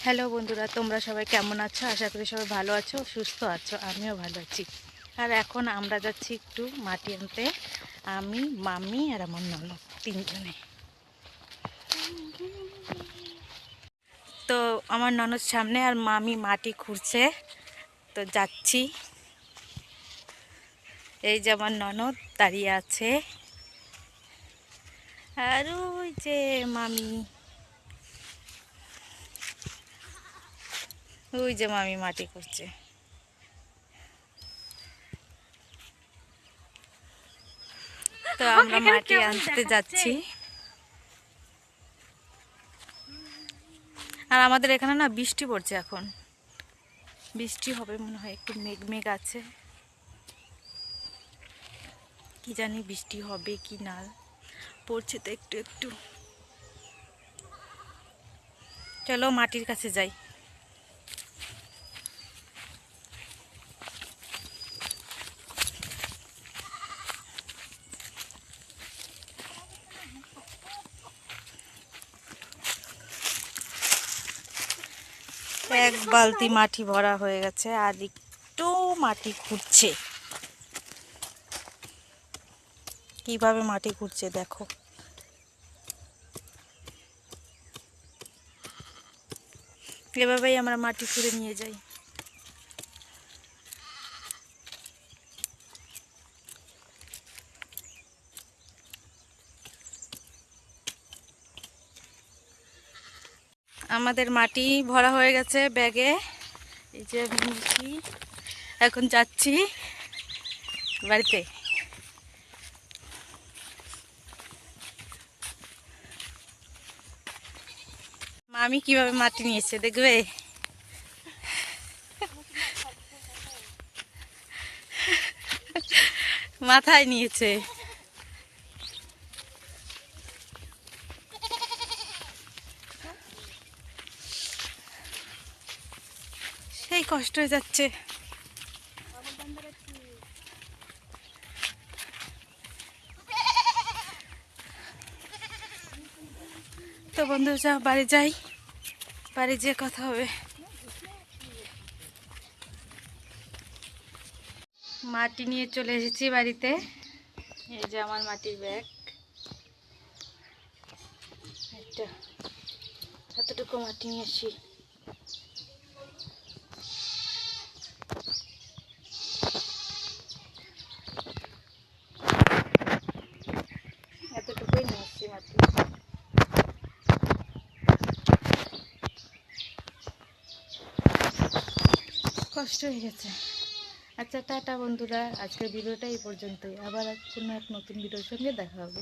Hello বন্ধুরা, তোমরা সবাই কেমন আছো? আশা করি সবাই ভালো আছো, সুস্থ আছো। আমিও ভালো আছি। আর এখন আমরা যাচ্ছি একটু মাটি আনতে, আমি, মাম্মি আর আমার ননদ, তিনজনে। তো আমার ননদ সামনে আর মামি মাটি খুঁড়ছে, তো যাচ্ছি। এই যে আমার ননদ দাঁড়িয়ে আছে, আর ওই যে মামি, ওই যে মামি মাটি খুঁড়ছে। তো আমরা মাটি আনতে যাচ্ছি। আর আমাদের এখানে না বৃষ্টি পড়ছে, এখন বৃষ্টি হবে মনে হয়, একটু মেঘ মেঘ আছে, কি জানি বৃষ্টি হবে কি না, পড়ছে তো একটু একটু। চলো মাটির কাছে যাই। এক বালতি মাটি ভরা হয়ে গেছে, আর একটু মাটি খুঁড়ছে। কিভাবে মাটি খুঁড়ছে দেখো। এভাবেই আমরা মাটি খুঁড়ে নিয়ে যাই। আমাদের মাটি ভরা হয়ে গেছে ব্যাগে, এই যে নিয়েছি। এখন যাচ্ছি বাড়িতে। মামি কিভাবে মাটি নিয়েছে দেখবে। মাথায় নিয়েছে। সেই কষ্ট হয়ে যাচ্ছে। তো বন্ধু যা, বাড়ি যাই, বাড়ি যেয়ে কথা হবে। মাটি নিয়ে চলে এসেছি বাড়িতে। এই যে আমার মাটির ব্যাগ, একটা এতটুকু মাটি নিয়ে আসি। এতটুকুই নিয়ে আসছি মাটি। কষ্ট হয়ে গেছে। আচ্ছা টাটা বন্ধুরা, আজকের ভিডিওটা এই পর্যন্তই। আবার কোনো এক নতুন ভিডিওর সঙ্গে দেখা হবে।